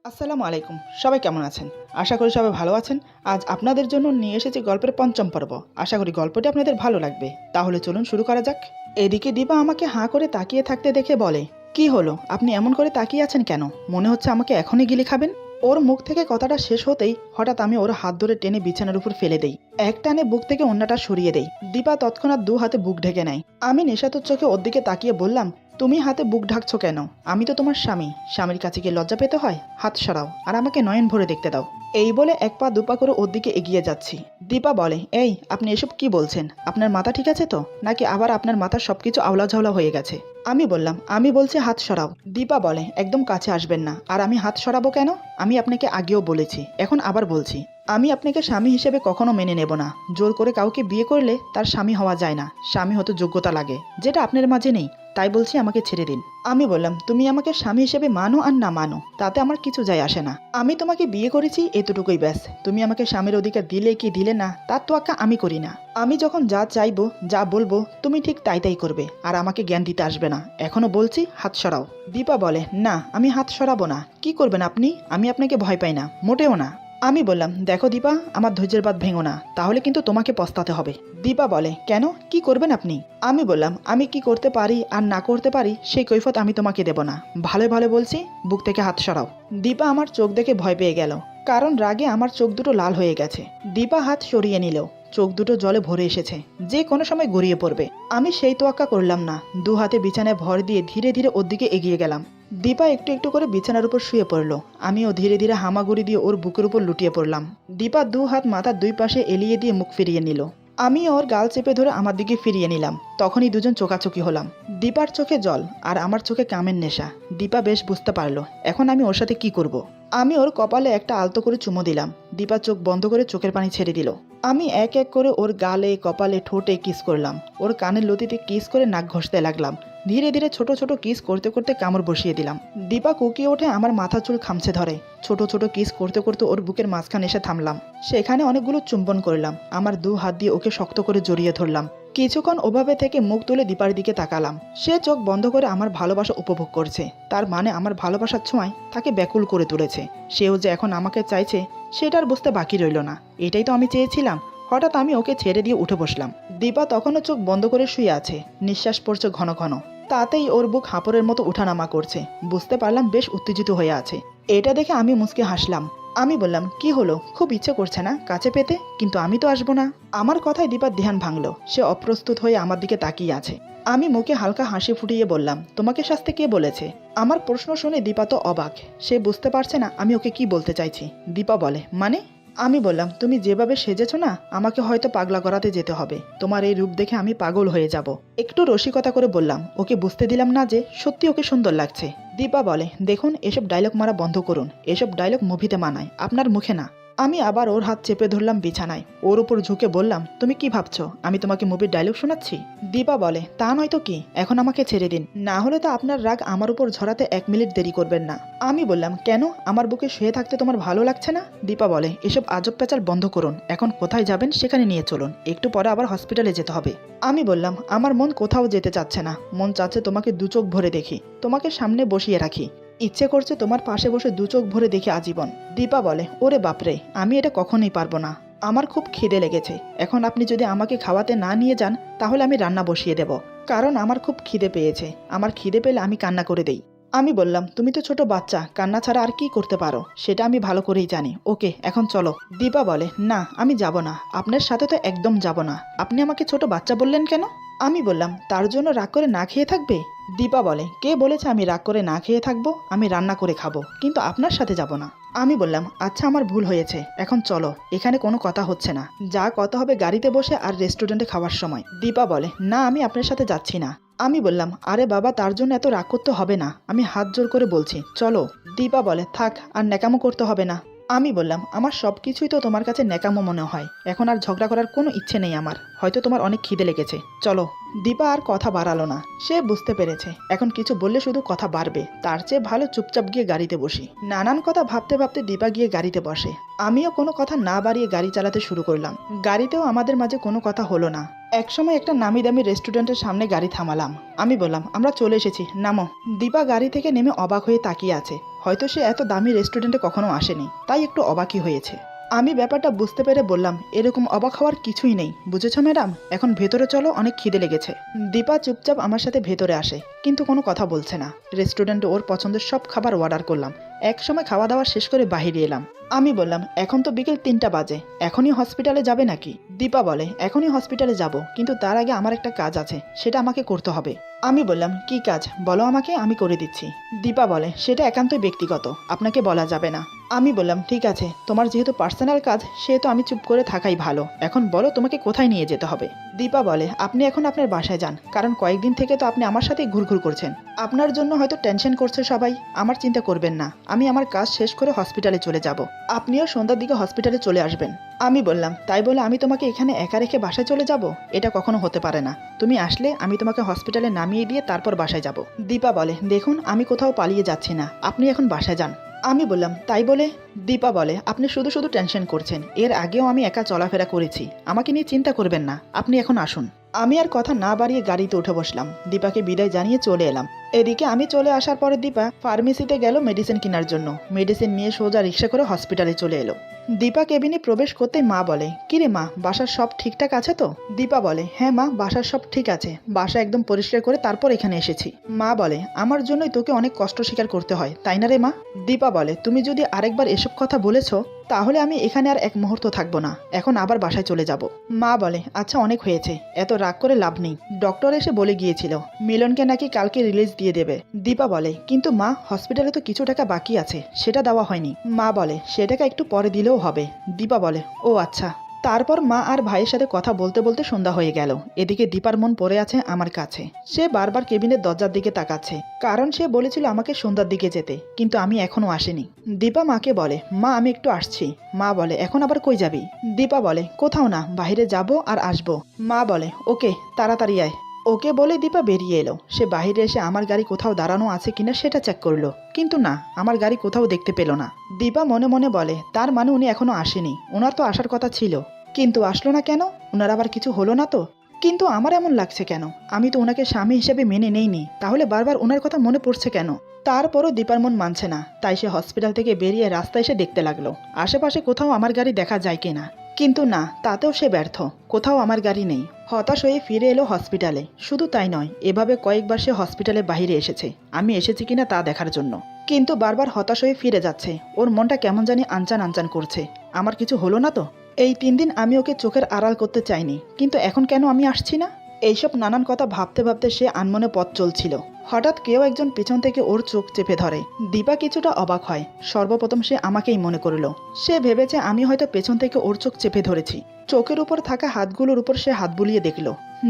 আসসালামু আলাইকুম। সবাই কেমন আছেন? আশা করি সবাই ভালো আছেন। আজ আপনাদের জন্য নিয়ে এসেছি গল্পের পঞ্চম পর্ব। আশা করি গল্পটি আপনাদের ভালো লাগবে। তাহলে চলুন শুরু করা যাক। এদিকে দীপা আমাকে হাঁ করে তাকিয়ে থাকতে দেখে বলে, কি হলো, আপনি এমন করে তাকিয়ে আছেন কেন? মনে হচ্ছে আমাকে এখনই গিলে খাবেন। ওর মুখ থেকে কথাটা শেষ হতেই হঠাৎ আমি ওর হাত ধরে টেনে বিছানার উপর ফেলে দেই। এক টানে বুক থেকে অন্যটা সরিয়ে দেই। দীপা তৎক্ষণাৎ দু হাতে বুক ঢেকে নেয়। আমি নেশাতুর চোখে ওর দিকে তাকিয়ে বললাম, তুমি হাতে বুক ঢাকছো কেন? আমি তো তোমার স্বামী। স্বামীর কাছে গিয়ে লজ্জা পেতে হয়? হাত সরাও আর আমাকে নয়ন ভরে দেখতে দাও। এই বলে এক পা দুপা করে ওর দিকে এগিয়ে যাচ্ছি। দীপা বলে, এই আপনি এসব কি বলছেন? আপনার মাথা ঠিক আছে তো, নাকি আবার আপনার মাথার সবকিছু আওলা ঝাওলা হয়ে গেছে? আমি বললাম, আমি বলছি হাত সরাও। দীপা বলে, একদম কাছে আসবেন না। আর আমি হাত সরাবো কেন? আমি আপনাকে আগেও বলেছি, এখন আবার বলছি, আমি আপনাকে স্বামী হিসেবে কখনো মেনে নেব না। জোর করে কাউকে বিয়ে করলে তার স্বামী হওয়া যায় না। স্বামী হতে যোগ্যতা লাগে, যেটা আপনার মাঝে নেই। তাই বলছি, আমাকে ছেড়ে দিন। আমি বললাম, তুমি আমাকে স্বামী হিসেবে মানো আর না মানো, তাতে আমার কিছু যায় আসে না। আমি তোমাকে বিয়ে করেছি, এতটুকুই ব্যাস। তুমি আমাকে স্বামীর অধিকার দিলে কি দিলে না, তার তোয়াক্কা আমি করি না। আমি যখন যা চাইবো, যা বলবো, তুমি ঠিক তাই তাই করবে, আর আমাকে জ্ঞান দিতে আসবে না। এখনো বলছি, হাত সরাও। দীপা বলে, না, আমি হাত সরাবো না। কি করবেন আপনি? আমি আপনাকে ভয় পাই না, মোটেও না। আমি বললাম, দেখো দীপা, আমার ধৈর্যের বাঁধ ভেঙো না, তাহলে কিন্তু তোমাকে পস্তাতে হবে। দীপা বলে, কেন, কি করবেন আপনি? আমি বললাম, আমি কি করতে পারি আর না করতে পারি সেই কৈফত আমি তোমাকে দেব না। ভালো ভালো বলছি, বুক থেকে হাত সরাও। দীপা আমার চোখ দেখে ভয় পেয়ে গেল, কারণ রাগে আমার চোখ দুটো লাল হয়ে গেছে। দীপা হাত সরিয়ে নিল, চোখ দুটো জলে ভরে এসেছে, যে কোনো সময় গড়িয়ে পড়বে। আমি সেই তোয়াক্কা করলাম না। দু হাতে বিছানায় ভর দিয়ে ধীরে ধীরে ওর দিকে এগিয়ে গেলাম। দীপা একটু একটু করে বিছানার উপর শুয়ে পড়ল। আমিও ধীরে ধীরে হামাগুড়ি দিয়ে ওর বুকের উপর লুটিয়ে পড়লাম। দীপা দু হাত মাথার দুই পাশে এলিয়ে দিয়ে মুখ ফিরিয়ে নিল। আমি ওর গাল চেপে ধরে আমার দিকে ফিরিয়ে নিলাম। তখনই দুজন চোখাচোখি হলাম। দীপার চোখে জল আর আমার চোখে কামের নেশা। দীপা বেশ বুঝতে পারলো এখন আমি ওর সাথে কি করব। আমি ওর কপালে একটা আলতো করে চুমো দিলাম। দীপা চোখ বন্ধ করে চোখের পানি ছেড়ে দিল। আমি এক এক করে ওর গালে, কপালে, ঠোঁটে কিস করলাম। ওর কানের লতিতে কিস করে নাক ঘষতে লাগলাম। ধীরে ধীরে ছোট ছোট কিস করতে করতে কামড় বসিয়ে দিলাম। দীপা কুকিয়ে ওঠে, আমার মাথা চুল খামছে ধরে। ছোট ছোট কিস করতে করতে ওর বুকের মাঝখানে এসে থামলাম। সেখানে অনেকগুলো চুম্বন করলাম। আমার দু হাত দিয়ে ওকে শক্ত করে জড়িয়ে ধরলাম। কিছুক্ষণ ওভাবে থেকে মুখ তুলে দীপার দিকে তাকালাম। সে চোখ বন্ধ করে আমার ভালোবাসা উপভোগ করছে। তার মানে আমার ভালোবাসার ছোঁয়ায় তাকে ব্যাকুল করে তুলেছে। সেও যে এখন আমাকে চাইছে, সেটার বুঝতে বাকি রইল না। এটাই তো আমি চেয়েছিলাম। হঠাৎ আমি ওকে ছেড়ে দিয়ে উঠে বসলাম। দীপা তখনও চোখ বন্ধ করে শুয়ে আছে, নিঃশ্বাস পড়ছে ঘন ঘন। তাতেই ওর বুক হাঁপড়ের মতো ওঠানামা করছে। বুঝতে পারলাম বেশ উত্তেজিত হয়ে আছে। এটা দেখে আমি মুচকে হাসলাম। আমি বললাম, কি হলো, খুব ইচ্ছে করছে না কাছে পেতে? কিন্তু আমি তো আসবো না। আমার কথায় দীপার ধ্যান ভাঙলো। সে অপ্রস্তুত হয়ে আমার দিকে তাকিয়ে আছে। আমি মুখে হালকা হাসি ফুটিয়ে বললাম, তোমাকে শাস্তে কে বলেছে? আমার প্রশ্ন শুনে দীপা তো অবাক। সে বুঝতে পারছে না আমি ওকে কি বলতে চাইছি। দীপা বলে, মানে? আমি বললাম, তুমি যেভাবে সেজেছো না, আমাকে হয়তো পাগলা করাতে যেতে হবে। তোমার এই রূপ দেখে আমি পাগল হয়ে যাব। একটু রসিকতা করে বললাম, ওকে বুঝতে দিলাম না যে সত্যি ওকে সুন্দর লাগছে। দীপা বলে, দেখুন, এসব ডায়লগ মারা বন্ধ করুন। এসব ডায়লগ মুভিতে মানায়, আপনার মুখে না। আমি আবার ওর হাত চেপে ধরলাম বিছানায়। ওর উপর ঝুঁকে বললাম, তুমি কি ভাবছো আমি তোমাকে মুভির ডায়লগ শোনাচ্ছি? দীপা বলে, তা নয়তো কি, এখন আমাকে ছেড়ে দিন, না হলে তো আপনার রাগ আমার উপর ঝরাতে 1 মিনিট দেরি করবেন না। আমি বললাম, কেন, আমার বুকে শুয়ে থাকতে তোমার ভালো লাগছে না? দীপা বলে, এসব আজব পেঁচাল বন্ধ করুন। এখন কোথায় যাবেন সেখানে নিয়ে চলুন, একটু পরে আবার হসপিটালে যেতে হবে। আমি বললাম, আমার মন কোথাও যেতে চাচ্ছে না। মন চাচ্ছে তোমাকে দু চোখ ভরে দেখি, তোমাকে সামনে বসিয়ে রাখি। ইচ্ছে করছে তোমার পাশে বসে দু চোখ ভরে দেখি আজীবন। দীপা বলে, ওরে বাপরে, আমি এটা কখনোই পারবো না। আমার খুব খিদে লেগেছে। এখন আপনি যদি আমাকে খাওয়াতে না নিয়ে যান, তাহলে আমি রান্না বসিয়ে দেব, কারণ আমার খুব খিদে পেয়েছে। আমার খিদে পেলে আমি কান্না করে দেই। আমি বললাম, তুমি তো ছোট বাচ্চা, কান্না ছাড়া আর কি করতে পারো সেটা আমি ভালো করেই জানি। ওকে, এখন চলো। দীপা বলে, না, আমি যাব না। আপনার সাথে তো একদম যাব না। আপনি আমাকে ছোট বাচ্চা বললেন কেন? আমি বললাম, তার জন্য রাগ করে না খেয়ে থাকবে? দীপা বলে, কে বলেছে আমি রাগ করে না খেয়ে থাকবো? আমি রান্না করে খাবো, কিন্তু আপনার সাথে যাব না। আমি বললাম, আচ্ছা, আমার ভুল হয়েছে, এখন চলো। এখানে কোনো কথা হচ্ছে না, যা কথা হবে গাড়িতে বসে আর রেস্টুরেন্টে খাওয়ার সময়। দীপা বলে, না, আমি আপনার সাথে যাচ্ছি না। আমি বললাম, আরে বাবা, তার জন্য এত রাগ করতে হবে না। আমি হাত জোর করে বলছি, চলো। দীপা বলে, থাক, আর ন্যাকামো করতে হবে না। আমি বললাম, আমার সব কিছুই তো তোমার কাছে ন্যাকামো মনে হয়। এখন আর ঝগড়া করার কোনো ইচ্ছে নেই আমার। হয়তো তোমার অনেক খিদে লেগেছে, চলো। দীপা আর কথা বাড়ালো না। সে বুঝতে পেরেছে এখন কিছু বললে শুধু কথা বাড়বে, তার চেয়ে ভালো চুপচাপ গিয়ে গাড়িতে বসি। নানান কথা ভাবতে ভাবতে দীপা গিয়ে গাড়িতে বসে। আমিও কোনো কথা না বাড়িয়ে গাড়ি চালাতে শুরু করলাম। গাড়িতেও আমাদের মাঝে কোনো কথা হলো না। একসময় একটা নামি দামি রেস্টুরেন্টের সামনে গাড়ি থামালাম। আমি বললাম, আমরা চলে এসেছি, নামো। দীপা গাড়ি থেকে নেমে অবাক হয়ে তাকিয়ে আছে। হয়তো সে এত দামি রেস্টুরেন্টে কখনো আসেনি, তাই একটু অবাকই হয়েছে। আমি ব্যাপারটা বুঝতে পেরে বললাম, এরকম অবাক হওয়ার কিছুই নেই, বুঝেছো ম্যাডাম? এখন ভেতরে চলো, অনেক খিদে লেগেছে। দীপা চুপচাপ আমার সাথে ভেতরে আসে, কিন্তু কোনো কথা বলছে না। রেস্টুরেন্টে ওর পছন্দের সব খাবার অর্ডার করলাম। একসময় খাওয়া দাওয়া শেষ করে বাহিরে এলাম। আমি বললাম, এখন তো বিকেল 3টা বাজে, এখনই হসপিটালে যাবে নাকি? দীপা বলে, এখনই হসপিটালে যাব, কিন্তু তার আগে আমার একটা কাজ আছে, সেটা আমাকে করতে হবে। আমি বললাম, কি কাজ বলো আমাকে, আমি করে দিচ্ছি। দীপা বলে, সেটা একান্তই ব্যক্তিগত, আপনাকে বলা যাবে না। আমি বললাম, ঠিক আছে, তোমার যেহেতু পার্সোনাল কাজ, সেহেতু আমি চুপ করে থাকাই ভালো। এখন বলো তোমাকে কোথায় নিয়ে যেতে হবে। দীপা বলে, আপনি এখন আপনার বাসায় যান, কারণ কয়েকদিন থেকে তো আপনি আমার সাথে ঘুরঘুর করছেন। আপনার জন্য হয়তো টেনশন করছে সবাই, আমার চিন্তা করবেন না, আমি আমার কাজ শেষ করে হসপিটালে চলে যাব। আপনিও সন্ধ্যার দিকে হসপিটালে চলে আসবেন। আমি বললাম, তাই বলে আমি তোমাকে এখানে একা রেখে বাসায় চলে যাব? এটা কখনো হতে পারে না। তুমি আসলে আমি তোমাকে হসপিটালে নামিয়ে দিয়ে তারপর বাসায় যাব। দীপা বলে, দেখুন আমি কোথাও পালিয়ে যাচ্ছি না, আপনি এখন বাসায় যান। আমি বললাম, তাই বলে? দীপা বলে, আপনি শুধু শুধু টেনশন করছেন, এর আগেও আমি একা চলাফেরা করেছি, আমাকে নিয়ে চিন্তা করবেন না, আপনি এখন আসুন। আমি আর কথা না বাড়িয়ে গাড়িতে উঠে বসলাম। দীপাকে বিদায় জানিয়ে চলে এলাম। এদিকে আমি চলে আসার পরে দীপা ফার্মেসিতে গেল মেডিসিন কেনার জন্য। মেডিসিন নিয়ে সোজা রিক্সা করে হসপিটালে চলে এলো। দীপা কেবিনে প্রবেশ করতেই মা বলে, কিরে মা, বাসার সব ঠিকঠাক আছে তো? দীপা বলে, হ্যাঁ মা, বাসার সব ঠিক আছে, বাসা একদম পরিষ্কার করে তারপর এখানে এসেছি। মা বলে, আমার জন্যই তোকে অনেক কষ্ট স্বীকার করতে হয়, তাই না রে মা? দীপা বলে, তুমি যদি আরেকবার এসব কথা বলেছো, তাহলে আমি এখানে আর এক মুহূর্ত থাকবো না, এখন আবার বাসায় চলে যাব। মা বলে, আচ্ছা অনেক হয়েছে, এত রাগ করে লাভ নেই, ডক্টর এসে বলে গিয়েছিল মিলনকে নাকি কালকে রিলিজ দিয়ে দেবে। দীপা বলে, কিন্তু মা, হসপিটালে তো কিছু টাকা বাকি আছে, সেটা দেওয়া হয়নি। মা বলে, সে টাকা একটু পরে দিলেও হবে। দীপা বলে, ও আচ্ছা। তারপর মা আর ভাইয়ের সাথে কথা বলতে বলতে সন্ধ্যা হয়ে গেল। এদিকে দীপার মন পড়ে আছে আমার কাছে। সে বারবার কেবিনের দরজার দিকে তাকাচ্ছে, কারণ সে বলেছিল আমাকে সন্ধ্যার দিকে যেতে, কিন্তু আমি এখনো আসিনি। দীপা মাকে বলে, মা আমি একটু আসছি। মা বলে, এখন আবার কই যাবি? দীপা বলে, কোথাও না, বাইরে যাব আর আসবো। মা বলে, ওকে, তাড়াতাড়ি আয়। ওকে বলে দীপা বেরিয়ে এলো। সে বাইরে এসে আমার গাড়ি কোথাও দাঁড়ানো আছে কিনা সেটা চেক করলো, কিন্তু না, আমার গাড়ি কোথাও দেখতে পেল না। দীপা মনে মনে বলে, তার মানে উনি এখনো আসেনি, ওনার তো আসার কথা ছিল, কিন্তু আসলো না কেন? ওনার আবার কিছু হলো না তো? কিন্তু আমার এমন লাগছে কেন? আমি তো ওনাকে স্বামী হিসেবে মেনে নেইনি, তাহলে বারবার ওনার কথা মনে পড়ছে কেন? তারপরও দীপার মন মানছে না, তাই সে হসপিটাল থেকে বেরিয়ে রাস্তায় এসে দেখতে লাগলো আশেপাশে কোথাও আমার গাড়ি দেখা যায় কিনা। কিন্তু না, তাতেও সে ব্যর্থ, কোথাও আমার গাড়ি নেই। হতাশ হয়ে ফিরে এলো হসপিটালে। শুধু তাই নয়, এভাবে কয়েকবার সে হসপিটালে বাইরে এসেছে আমি এসেছি কিনা তা দেখার জন্য, কিন্তু বারবার হতাশ হয়ে ফিরে যাচ্ছে। ওর মনটা কেমন জানি আনচান আনচান করছে, আমার কিছু হলো না তো? এই 3 দিন আমি ওকে চোখের আড়াল করতে চাইনি, কিন্তু এখন কেন আমি আসছি না? এইসব নানান কথা ভাবতে ভাবতে সে আনমনে পথ চলছিল। হঠাৎ কেউ একজন পেছন থেকে ওর চোখ চেপে ধরে। দীপা কিছুটা অবাক হয়। সর্বপ্রথম সে আমাকেই মনে করলো। সে ভেবেছে আমি হয়তো পেছন থেকে ওর চোখ চেপে ধরেছি। চোখের উপর থাকা হাতগুলোর উপর সে হাত বুলিয়ে দেখল,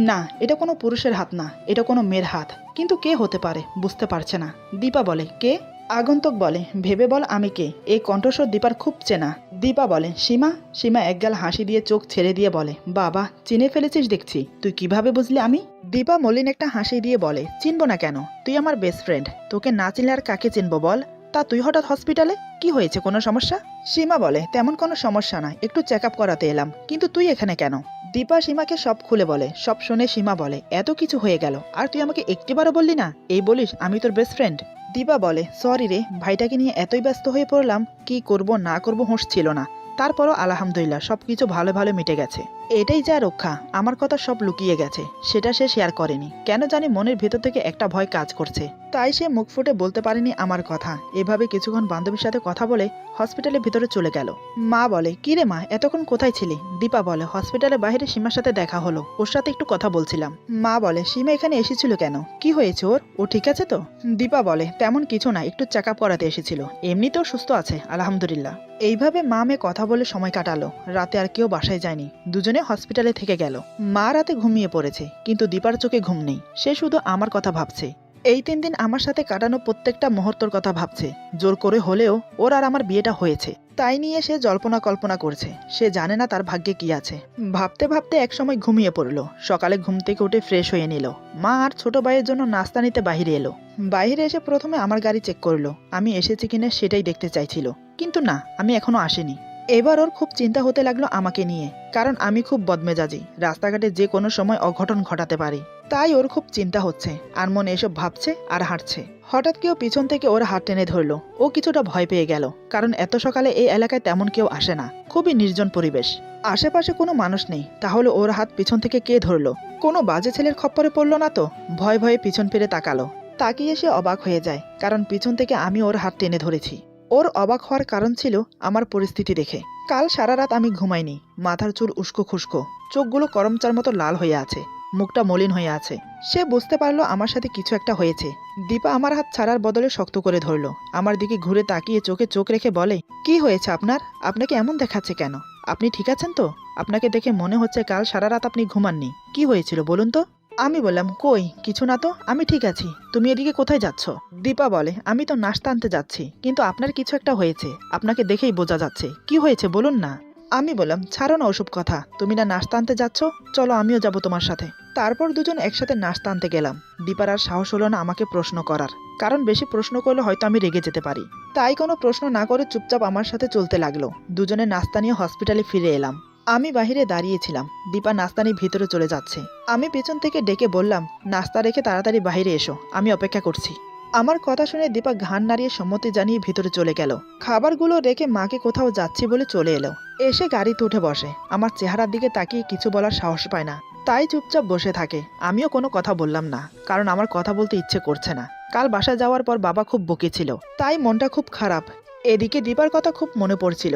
না, এটা কোনো পুরুষের হাত না, এটা কোনো মেয়ের হাত। কিন্তু কে হতে পারে বুঝতে পারছে না। দীপা বলে, কে? আগন্তুক বলে, ভেবে বল আমি কে। এই কণ্ঠস্বর দীপার খুব চেনা। দীপা বলে, সীমা। সীমা একগাল হাসি দিয়ে চোখ ছেড়ে দিয়ে বলে, বাবা, চিনে ফেলেছিস দেখছি, তুই কিভাবে বুঝলি আমি? দীপা মলিন একটা হাসি দিয়ে বলে, চিনবো না কেন, তুই আমার বেস্ট ফ্রেন্ড, তোকে না চিনলে আর কাকে চিনবো বল? তা তুই হঠাৎ হসপিটালে, কি হয়েছে, কোনো সমস্যা? সীমা বলে, তেমন কোনো সমস্যা না, একটু চেক আপ করাতে এলাম, কিন্তু তুই এখানে কেন? দীপা সীমাকে সব খুলে বলে। সব শুনে সীমা বলে, এত কিছু হয়ে গেল আর তুই আমাকে একটিবারও বললি না, এই বলিস আমি তোর বেস্ট ফ্রেন্ড? দীপা বলে, সরি রে, ভাইটাকে নিয়ে এতই ব্যস্ত হয়ে পড়লাম, কি করব না করব হুঁশ ছিল না। তারপরও আলহামদুলিল্লাহ সবকিছু ভালো ভালো মিটে গেছে। এটাই যা রক্ষা, আমার কথা সব লুকিয়ে গেছে, সেটা সে শেয়ার করেনি। কেন জানি মনের ভেতর থেকে একটা ভয় কাজ করছে, তাই সে মুখ ফুটে বলতে পারেনি আমার কথা। এভাবে কিছুক্ষণ বান্ধবীর সাথে কথা বলে হসপিটালের ভিতরে চলে গেল। মা বলে, কি রে মা, এতক্ষণ কোথায় ছিলি? দীপা বলে, হসপিটালের বাইরে সীমার সাথে দেখা হলো, ওর সাথে একটু কথা বলছিলাম। মা বলে, সীমা এখানে এসেছিল কেন, কি হয়েছে ওর, ও ঠিক আছে তো? দীপা বলে, তেমন কিছু না, একটু চেক আপ করাতে এসেছিল, এমনিতেও সুস্থ আছে আলহামদুলিল্লাহ। এইভাবে মা মেয়ে কথা বলে সময় কাটালো। রাতে আর কেউ বাসায় যায়নি, দুজনে হসপিটালে থেকে গেল। মা রাতে ঘুমিয়ে পড়েছে, কিন্তু দীপার চোখে ঘুম নেই, সে শুধু আমার কথা ভাবছে। এই 3 দিন আমার সাথে কাটানো প্রত্যেকটা মুহূর্তের কথা ভাবছে। জোর করে হলেও ওর আর আমার বিয়েটা হয়েছে, তাই নিয়ে সে জল্পনা কল্পনা করছে। সে জানে না তার ভাগ্যে কি আছে। ভাবতে ভাবতে একসময় ঘুমিয়ে পড়লো। সকালে ঘুম থেকে উঠে ফ্রেশ হয়ে নিল। মা আর ছোট ভাইয়ের জন্য নাস্তা নিতে বাইরে এলো। বাইরে এসে প্রথমে আমার গাড়ি চেক করলো, আমি এসেছি কিনা সেটাই দেখতে চাইছিল, কিন্তু না, আমি এখনো আসিনি। এবার ওর খুব চিন্তা হতে লাগলো আমাকে নিয়ে, কারণ আমি খুব বদমেজাজি, রাস্তাঘাটে যে কোনো সময় অঘটন ঘটাতে পারি। তাই ওর খুব চিন্তা হচ্ছে, আর মনে এসব ভাবছে আর হাঁটছে। হঠাৎ কেউ পিছন থেকে ওর হাত টেনে ধরলো। ও কিছুটা ভয় পেয়ে গেল, কারণ এত সকালে এই এলাকায় তেমন কেউ আসে না, খুবই নির্জন পরিবেশ, আশেপাশে কোনো মানুষ নেই। তাহলে ওর হাত পিছন থেকে কে ধরলো? কোনো বাজে ছেলের খপ্পরে পড়লো না তো? ভয়ে ভয়ে পিছন ফিরে তাকালো। তাকিয়ে সে অবাক হয়ে যায়, কারণ পিছন থেকে আমি ওর হাত টেনে ধরেছি। ওর অবাক হওয়ার কারণ ছিল আমার পরিস্থিতি দেখে। কাল সারা রাত আমি ঘুমাইনি, মাথার চুল উস্কো খুস্কো, চোখগুলো করমচার মতো লাল হয়ে আছে, মুখটা মলিন হয়ে আছে। সে বুঝতে পারলো আমার সাথে কিছু একটা হয়েছে। দীপা আমার হাত ছাড়ার বদলে শক্ত করে ধরলো। আমার দিকে ঘুরে তাকিয়ে চোখে চোখ রেখে বলে, কি হয়েছে আপনার? আপনাকে এমন দেখাচ্ছে কেন? আপনি ঠিক আছেন তো? আপনাকে দেখে মনে হচ্ছে কাল সারা রাত আপনি ঘুমাননি। কি হয়েছিল বলুন তো? আমি বললাম, কই কিছু না তো, আমি ঠিক আছি। তুমি এদিকে কোথায় যাচ্ছ? দীপা বলে, আমি তো নাস্তা আনতে যাচ্ছি, কিন্তু আপনার কিছু একটা হয়েছে, আপনাকে দেখেই বোঝা যাচ্ছে। কি হয়েছে বলুন না। আমি বললাম, ছাড়ো না ওসব কথা, তুমি না নাস্তা আনতে যাচ্ছ, চলো আমিও যাব তোমার সাথে। তারপর দুজন একসাথে নাস্তা আনতে গেলাম। দীপার আর সাহস হলো না আমাকে প্রশ্ন করার, কারণ বেশি প্রশ্ন করলে হয়তো আমি রেগে যেতে পারি। তাই কোনো প্রশ্ন না করে চুপচাপ আমার সাথে চলতে লাগলো। দুজনে নাস্তা নিয়ে হসপিটালে ফিরে এলাম। আমি বাহিরে দাঁড়িয়েছিলাম, দীপা নাস্তা নিয়ে ভিতরে চলে যাচ্ছে। আমি পেছন থেকে ডেকে বললাম, নাস্তা রেখে তাড়াতাড়ি বাইরে এসো, আমি অপেক্ষা করছি। আমার কথা শুনে দীপা ঘাড় নাড়িয়ে সম্মতি জানিয়ে ভিতরে চলে গেল। খাবারগুলো রেখে মাকে কোথাও যাচ্ছি বলে চলে এলো। এসে গাড়িতে উঠে বসে। আমার চেহারার দিকে তাকিয়ে কিছু বলার সাহস পায় না, তাই চুপচাপ বসে থাকে। আমিও কোনো কথা বললাম না, কারণ আমার কথা বলতে ইচ্ছে করছে না। কাল বাসায় যাওয়ার পর বাবা খুব বকেছিল, তাই মনটা খুব খারাপ। এদিকে দীপার কথা খুব মনে পড়ছিল।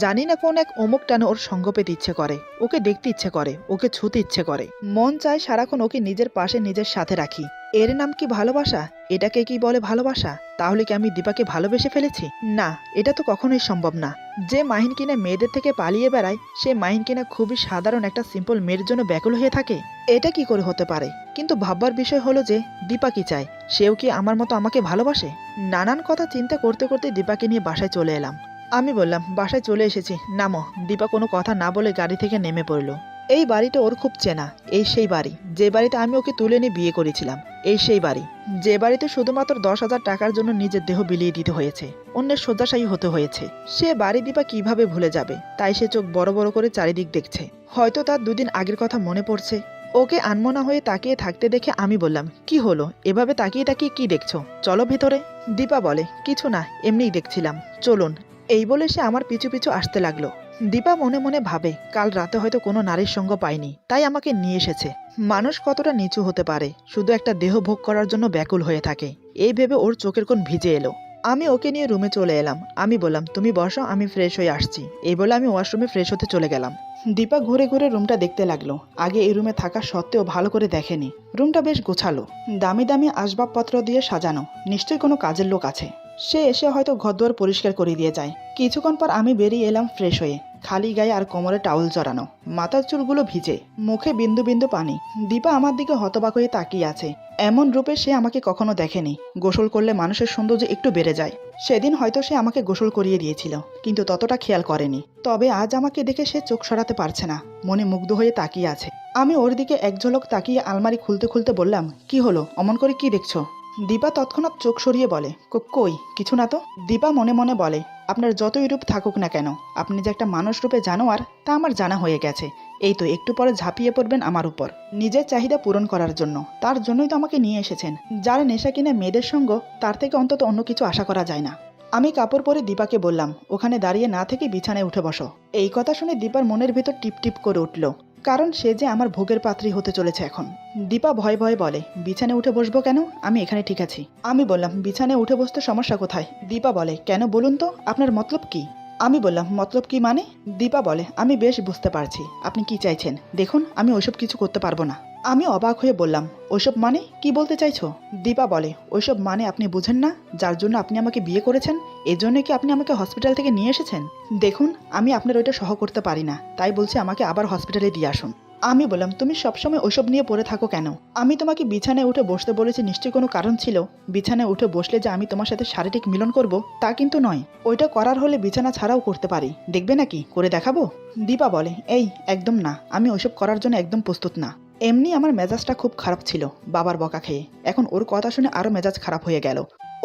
জানি না কোন এক অমুক টানে ওর সঙ্গ পেতে ইচ্ছে করে, ওকে দেখতে ইচ্ছে করে, ওকে ছুতে ইচ্ছে করে। মন চায় সারাক্ষণ ওকে নিজের পাশে নিজের সাথে রাখি। এর নাম কি ভালোবাসা? এটাকে কি বলে ভালোবাসা? তাহলে কি আমি দীপাকে ভালোবেসে ফেলেছি? না, এটা তো কখনোই সম্ভব না। যে মাহিন কিনা মেয়েদের থেকে পালিয়ে বেড়ায়, সে মাহিন কিনা খুবই সাধারণ একটা সিম্পল মেয়ের জন্য ব্যাকুল হয়ে থাকে। এটা কি করে হতে পারে? কিন্তু ভাববার বিষয় হলো যে দীপা কি চায়, সেও কি আমার মতো আমাকে ভালোবাসে? নানান কথা চিন্তা করতে করতে দীপাকে নিয়ে বাসায় চলে এলাম। আমি বললাম, বাসায় চলে এসেছি, নামো। দীপা কোনো কথা না বলে গাড়ি থেকে নেমে পড়লো। এই বাড়িটা ওর খুব চেনা। এই সেই বাড়ি যে বাড়িতে আমি ওকে তুলে নিয়ে বিয়ে করেছিলাম। এই সেই বাড়ি যে বাড়িতে শুধুমাত্র 10,000 টাকার জন্য নিজের দেহ বিলিয়ে দিতে হয়েছে, অন্যের শয্যাশায়ী হতে হয়েছে। সে বাড়ি দীপা কিভাবে ভুলে যাবে? তাই সে চোখ বড় বড় করে চারিদিক দেখছে। হয়তো তার দুদিন আগের কথা মনে পড়ছে। ওকে আনমনা হয়ে তাকিয়ে থাকতে দেখে আমি বললাম, কি হলো, এভাবে তাকিয়ে তাকিয়ে কি দেখছো? চলো ভেতরে। দীপা বলে, কিছু না, এমনিই দেখছিলাম, চলুন। এই বলে সে আমার পিছু পিছু আসতে লাগলো। দীপা মনে মনে ভাবে, কাল রাতে হয়তো কোনো নারীর সঙ্গ পায়নি, তাই আমাকে নিয়ে এসেছে। মানুষ কতটা নিচু হতে পারে, শুধু একটা দেহ ভোগ করার জন্য ব্যাকুল হয়ে থাকে। এই ভেবে ওর চোখের কোণ ভিজে এলো। আমি ওকে নিয়ে রুমে চলে এলাম। আমি বললাম, তুমি বসো, আমি ফ্রেশ হয়ে আসছি। এই বলে আমি ওয়াশরুমে ফ্রেশ হতে চলে গেলাম। দীপা ঘুরে ঘুরে রুমটা দেখতে লাগলো। আগে এই রুমে থাকা সত্ত্বেও ভালো করে দেখেনি। রুমটা বেশ গোছালো, দামি দামি আসবাবপত্র দিয়ে সাজানো। নিশ্চয়ই কোনো কাজের লোক আছে। সে এসে হয়তো ঘরদুয়ার পরিষ্কার করে দিয়ে যায়। কিছুক্ষণ পর আমি বেরিয়ে এলাম ফ্রেশ হয়ে, খালি গায়ে আর কোমরে টাউল জড়ানো, মাথার চুলগুলো ভিজে, মুখে বিন্দু বিন্দু পানি। দীপা আমার দিকে হতবাক হয়ে তাকিয়ে আছে। এমন রূপে সে আমাকে কখনো দেখেনি। গোসল করলে মানুষের সৌন্দর্য একটু বেড়ে যায়। সেদিন হয়তো সে আমাকে গোসল করিয়ে দিয়েছিল, কিন্তু ততটা খেয়াল করেনি। তবে আজ আমাকে দেখে সে চোখ সরাতে পারছে না, মনে মুগ্ধ হয়ে তাকিয়ে আছে। আমি ওর দিকে এক ঝলক তাকিয়ে আলমারি খুলতে খুলতে বললাম, কি হলো, অমন করে কি দেখছো? দীপা তৎক্ষণাৎ চোখ সরিয়ে বলে, কই কিছু না তো। দীপা মনে মনে বলে, আপনার যতই রূপ থাকুক না কেন, আপনি যে একটা মানুষ রূপে জানোয়ার তা আমার জানা হয়ে গেছে। এই তো একটু পরে ঝাঁপিয়ে পড়বেন আমার উপর, নিজের চাহিদা পূরণ করার জন্য। তার জন্যই তো আমাকে নিয়ে এসেছেন। যার নেশা কিনা মেয়েদের সঙ্গ, তার থেকে অন্তত অন্য কিছু আশা করা যায় না। আমি কাপড় পরে দীপাকে বললাম, ওখানে দাঁড়িয়ে না থেকে বিছানায় উঠে বসো। এই কথা শুনে দীপার মনের ভেতর টিপ টিপ করে উঠল, কারণ সে যে আমার ভোগের পাত্রী হতে চলেছে এখন। দীপা ভয়ে ভয়ে বলে, বিছানে উঠে বসবো কেন, আমি এখানে ঠিক আছি। আমি বললাম, বিছানে উঠে বসতে সমস্যা কোথায়? দীপা বলে, কেন বলুন তো, আপনার মতলব কি? আমি বললাম, মতলব কি মানে? দীপা বলে, আমি বেশ বুঝতে পারছি আপনি কি চাইছেন। দেখুন, আমি ওইসব কিছু করতে পারবো না। আমি অবাক হয়ে বললাম, ওইসব মানে কি বলতে চাইছো? দীপা বলে, ওইসব মানে আপনি বুঝেন না, যার জন্য আপনি আমাকে বিয়ে করেছেন, এজন্য কি আপনি আমাকে হসপিটাল থেকে নিয়ে এসেছেন? দেখুন, আমি আপনার ওইটা সহ করতে পারি না, তাই বলছি আমাকে আবার হসপিটালে দিয়ে আসুন। আমি বললাম, তুমি সবসময় ওইসব নিয়ে পড়ে থাকো কেন? আমি তোমাকে বিছানায় উঠে বসতে বলেছি, নিশ্চয়ই কোনো কারণ ছিল। বিছানায় উঠে বসলে যে আমি তোমার সাথে শারীরিক মিলন করব তা কিন্তু নয়। ওইটা করার হলে বিছানা ছাড়াও করতে পারি, দেখবে নাকি, করে দেখাবো? দীপা বলে, এই একদম না, আমি ওইসব করার জন্য একদম প্রস্তুত না। এমনি আমার মেজাজটা খুব খারাপ ছিল বাবার বকা খেয়ে, এখন ওর কথা শুনে আরও মেজাজ খারাপ হয়ে গেল।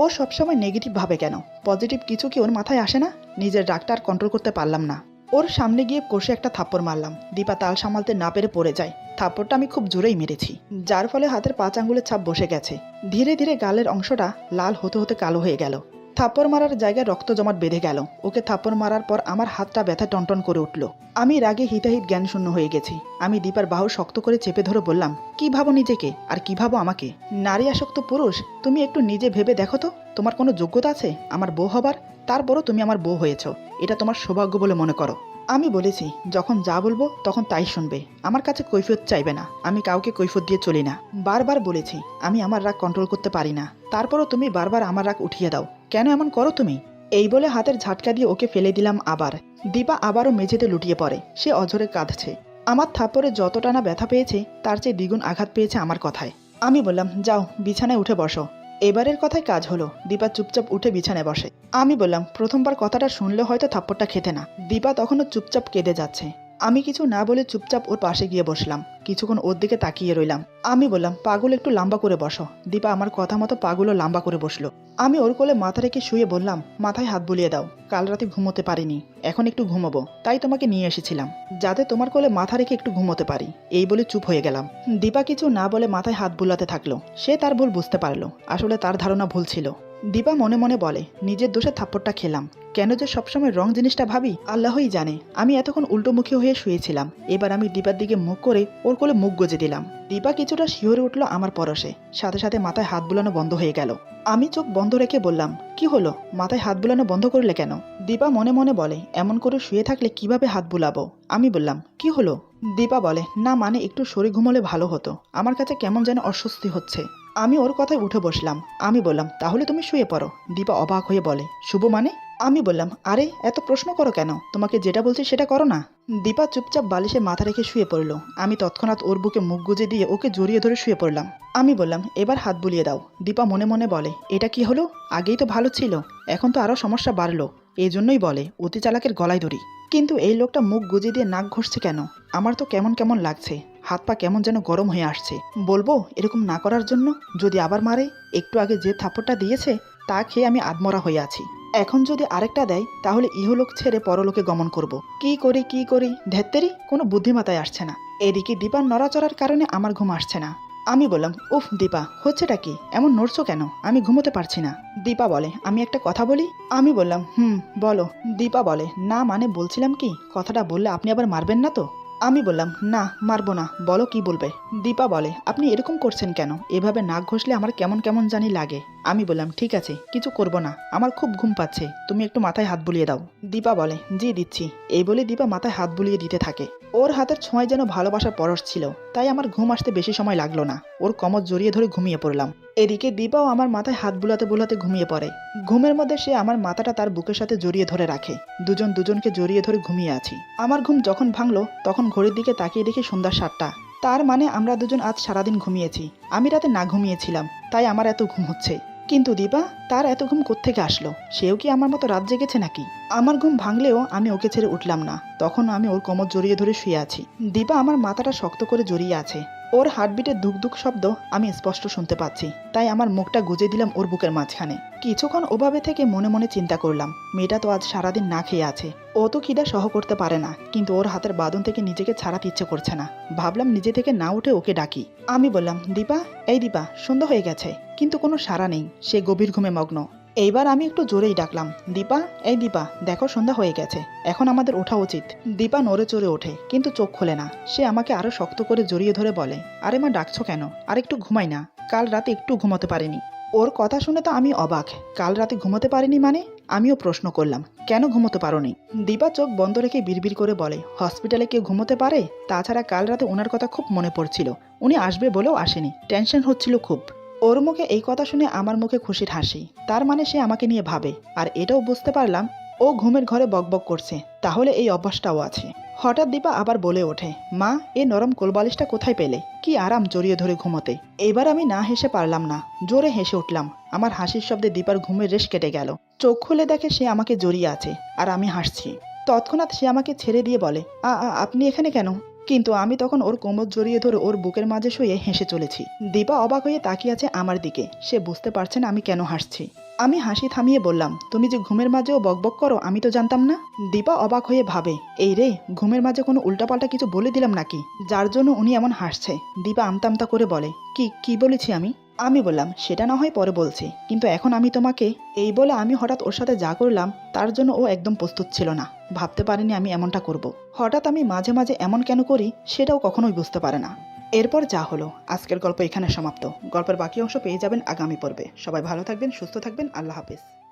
ও সবসময় নেগেটিভ ভাবে কেন? পজিটিভ কিছু কি ওর মাথায় আসে না? নিজের রাগটা আর কন্ট্রোল করতে পারলাম না। ওর সামনে গিয়ে কষে একটা থাপ্পড় মারলাম। দীপা তাল সামালতে না পেরে পড়ে যায়। থাপ্পড়টা আমি খুব জোরেই মেরেছি, যার ফলে হাতের 5 আঙ্গুলের ছাপ বসে গেছে। ধীরে ধীরে গালের অংশটা লাল হতে হতে কালো হয়ে গেল। থাপ্পড় মারার জায়গায় রক্ত জমাট বেঁধে গেল। ওকে থাপ্পড় মারার পর আমার হাতটা ব্যথা টনটন করে উঠল। আমি রাগে হিতাহিত জ্ঞান শূন্য হয়ে গেছি। আমি দীপার বাহু শক্ত করে চেপে ধরে বললাম, কি ভাবো নিজেকে আর কি ভাবো আমাকে? নারী আসক্ত পুরুষ, তুমি একটু নিজে ভেবে দেখো তো, তোমার কোনো যোগ্যতা আছে আমার বউ হবার? তারপরও তুমি আমার বউ হয়েছ, এটা তোমার সৌভাগ্য বলে মনে করো। আমি বলেছি যখন যা বলবো তখন তাই শুনবে, আমার কাছে কৈফিয়ত চাইবে না। আমি কাউকে কৈফিয়ত দিয়ে চলি না। বারবার বলেছি আমি আমার রাগ কন্ট্রোল করতে পারি না, তারপরও তুমি বারবার আমার রাগ উঠিয়ে দাও, কেন এমন করো তুমি? এই বলে হাতের ঝাটকা দিয়ে ওকে ফেলে দিলাম আবার। দীপা আবারও মেঝেতে লুটিয়ে পড়ে। সে অঝরে কাঁদছে। আমার থাপ্পড়ে যতটা না ব্যথা পেয়েছে তার চেয়ে দ্বিগুণ আঘাত পেয়েছে আমার কথায়। আমি বললাম, যাও বিছানায় উঠে বসো। এবারের কথায় কাজ হলো। দীপা চুপচাপ উঠে বিছানায় বসে। আমি বললাম, প্রথমবার কথাটা শুনলে হয়তো থাপ্পড়টা খেতে না। দীপা তখনও চুপচাপ কেঁদে যাচ্ছে। আমি কিছু না বলে চুপচাপ ওর পাশে গিয়ে বসলাম। কিছুক্ষণ ওর দিকে তাকিয়ে রইলাম। আমি বললাম, পাগুলো একটু লম্বা করে বসো। দীপা আমার কথা মতো পাগুলো লম্বা করে বসলো। আমি ওর কোলে মাথা রেখে শুয়ে বললাম, মাথায় হাত বুলিয়ে দাও। কাল রাতে ঘুমোতে পারিনি, এখন একটু ঘুমোবো, তাই তোমাকে নিয়ে এসেছিলাম, যাতে তোমার কোলে মাথা রেখে একটু ঘুমোতে পারি। এই বলে চুপ হয়ে গেলাম। দীপা কিছু না বলে মাথায় হাত বুলাতে থাকলো। সে তার ভুল বুঝতে পারলো। আসলে তার ধারণা ভুল ছিল। দীপা মনে মনে বলে, নিজের দোষে থাপ্পড়টা খেলাম। কেন যে সবসময় রং জিনিসটা ভাবি আল্লাহই জানে। আমি এতক্ষণ উল্টোমুখী হয়ে শুয়েছিলাম। এবার আমি দীপার দিকে মুখ করে ওর কোলে মুখ গজে দিলাম। দীপা কিছুটা শিহরে উঠল আমার পরশে। সাথে সাথে মাথায় হাত বুলানো বন্ধ হয়ে গেল। আমি চোখ বন্ধ রেখে বললাম, কি হলো, মাথায় হাত বুলানো বন্ধ করলে কেন? দীপা মনে মনে বলে, এমন করে শুয়ে থাকলে কিভাবে হাত বুলাবো? আমি বললাম, কি হলো? দীপা বলে, না মানে একটু শরীর ঘুমোলে ভালো হতো, আমার কাছে কেমন যেন অস্বস্তি হচ্ছে। আমি ওর কথায় উঠে বসলাম। আমি বললাম, তাহলে তুমি শুয়ে পড়ো। দীপা অবাক হয়ে বলে, শুভ মানে? আমি বললাম, আরে এত প্রশ্ন করো কেন, তোমাকে যেটা বলছি সেটা করো না। দীপা চুপচাপ বালিশে মাথা রেখে শুয়ে পড়ল। আমি তৎক্ষণাৎ ওর বুকে মুখ গুজে দিয়ে ওকে জড়িয়ে ধরে শুয়ে পড়লাম। আমি বললাম, এবার হাত বুলিয়ে দাও। দীপা মনে মনে বলে, এটা কি হলো? আগেই তো ভালো ছিল, এখন তো আরো সমস্যা বাড়লো। এই জন্যই বলে অতি চালাকের গলায় ধরি। কিন্তু এই লোকটা মুখ গুজে দিয়ে নাক ঘষছে কেন? আমার তো কেমন কেমন লাগছে, হাত পা কেমন যেন গরম হয়ে আসছে। বলবো এরকম না করার জন্য? যদি আবার মারে? একটু আগে যে থাপ্পড়টা দিয়েছে তা খেয়ে আমি আধমরা হয়ে আছি। এখন যদি আরেকটা দেয় তাহলে ইহলোক ছেড়ে পরলোকে গমন করব। কি করি ধ্যাত্তেরি, কোনো বুদ্ধিমাতায় আসছে না। এদিকে দীপার নড়াচড়ার কারণে আমার ঘুম আসছে না। আমি বললাম, উফ দীপা, হচ্ছেটা কি? এমন নড়ছো কেন? আমি ঘুমোতে পারছি না। দীপা বলে, আমি একটা কথা বলি? আমি বললাম, বলো। দীপা বলে, না মানে বলছিলাম কি, কথাটা বললে আপনি আবার মারবেন না তো? আমি বললাম, না মারবো না, বলো কি বলবে। দীপা বলে, আপনি এরকম করছেন কেন? এভাবে নাক ঘষলে আমার কেমন কেমন জানি লাগে। আমি বললাম, ঠিক আছে, কিছু করব না, আমার খুব ঘুম পাচ্ছে, তুমি একটু মাথায় হাত বুলিয়ে দাও। দীপা বলে, জি দিচ্ছি। এই বলে দীপা মাথায় হাত বুলিয়ে দিতে থাকে। ওর হাতের ছোঁয়ায় যেন ভালোবাসার পরশ ছিল, তাই আমার ঘুম আসতে বেশি সময় লাগলো না। ওর কমর জড়িয়ে ধরে ঘুমিয়ে পড়লাম। এদিকে দীপাও আমার মাথায় হাত বুলাতে বুলাতে ঘুমিয়ে পড়ে। ঘুমের মধ্যে সে আমার মাথাটা তার বুকের সাথে জড়িয়ে ধরে রাখে। দুজন দুজনকে জড়িয়ে ধরে ঘুমিয়ে আছি। আমার ঘুম যখন ভাঙলো তখন ঘড়ির দিকে তাকিয়ে দেখি সন্ধ্যা 7টা। তার মানে আমরা দুজন আজ সারাদিন ঘুমিয়েছি। আমি রাতে না ঘুমিয়েছিলাম, তাই আমার এত ঘুম হচ্ছে। কিন্তু দীপা, তার এত ঘুম কোত্থেকে আসলো? সেও কি আমার মতো রাত জেগেছে নাকি? আমার ঘুম ভাঙলেও আমি ওকে ছেড়ে উঠলাম না। তখন আমি ওর কোমর জড়িয়ে ধরে শুয়ে আছি। দীপা আমার মাথাটা শক্ত করে জড়িয়ে আছে। ওর হার্টবিটের ধুক ধুক শব্দ আমি স্পষ্ট শুনতে পাচ্ছি, তাই আমার মুখটা গুজে দিলাম ওর বুকের মাঝখানে। কিছুক্ষণ ওভাবে থেকে মনে মনে চিন্তা করলাম, মেয়েটা তো আজ সারাদিন না খেয়ে আছে, ও তো খিদা সহ করতে পারে না, কিন্তু ওর হাতের বাঁধন থেকে নিজেকে ছাড়াতে ইচ্ছে করছে না। ভাবলাম নিজে থেকে না উঠে ওকে ডাকি। আমি বললাম, দীপা, এই দীপা, সন্ধ্যা হয়ে গেছে, কিন্তু কোনো সাড়া নেই। সে গভীর ঘুমে মগ্ন। এইবার আমি একটু জোরেই ডাকলাম, দীপা, এই দীপা, দেখো সন্ধ্যা হয়ে গেছে, এখন আমাদের ওঠা উচিত। দীপা নড়ে চড়ে ওঠে, কিন্তু চোখ খোলে না। সে আমাকে আরো শক্ত করে জড়িয়ে ধরে বলে, আরে মা, ডাকছো কেন? আর একটু ঘুমাই না? কাল রাতে একটু ঘুমাতে পারিনি। ওর কথা শুনে তো আমি অবাক। কাল রাতে ঘুমোতে পারিনি মানে? আমিও প্রশ্ন করলাম, কেন ঘুমোতে পারোনি? দীপা চোখ বন্ধ রেখে বিড়বিড় করে বলে, হসপিটালে কেউ ঘুমোতে পারে? তাছাড়া কাল রাতে ওনার কথা খুব মনে পড়ছিল। উনি আসবে বলেও আসেনি, টেনশন হচ্ছিল খুব। ওর মুখে এই কথা শুনে আমার মুখে খুশির হাসি। তার মানে সে আমাকে নিয়ে ভাবে। আর এটাও বুঝতে পারলাম ও ঘুমের ঘরে বকবক করছে, তাহলে এই অভ্যাসটাও আছে। হঠাৎ দীপা আবার বলে ওঠে, মা, এই নরম কোলবালিশটা কোথায় পেলে? কি আরাম জড়িয়ে ধরে ঘুমোতে। এবার আমি না হেসে পারলাম না, জোরে হেসে উঠলাম। আমার হাসির শব্দে দীপার ঘুমের রেশ কেটে গেল। চোখ খুলে দেখে সে আমাকে জড়িয়ে আছে আর আমি হাসছি। তৎক্ষণাৎ সে আমাকে ছেড়ে দিয়ে বলে, আপনি এখানে কেন? কিন্তু আমি তখন ওর কোমর জড়িয়ে ধরে ওর বুকের মাঝে শুয়ে হেসে চলেছি। দীপা অবাক হয়ে তাকিয়ে আছে আমার দিকে। সে বুঝতে পারছে না আমি কেন হাসছি। আমি হাসি থামিয়ে বললাম, তুমি যে ঘুমের মাঝেও বকবক করো আমি তো জানতাম না। দীপা অবাক হয়ে ভাবে, এই রে, ঘুমের মাঝে কোনো উল্টাপাল্টা কিছু বলে দিলাম নাকি, যার জন্য উনি এমন হাসছে। দীপা আমতা আমতা করে বলে, কি কি বলেছি আমি? আমি বললাম, সেটা না হয় পরে বলছি, কিন্তু এখন আমি তোমাকে। এই বলে আমি হঠাৎ ওর সাথে যা করলাম তার জন্য ও একদম প্রস্তুত ছিল না। ভাবতে পারিনি আমি এমনটা করব। হঠাৎ আমি মাঝে মাঝে এমন কেন করি সেটাও কখনোই বুঝতে পারে না। এরপর যা হলো, আজকের গল্প এখানে সমাপ্ত। গল্পের বাকি অংশ পেয়ে যাবেন আগামী পর্বে। সবাই ভালো থাকবেন, সুস্থ থাকবেন, আল্লাহ হাফেজ।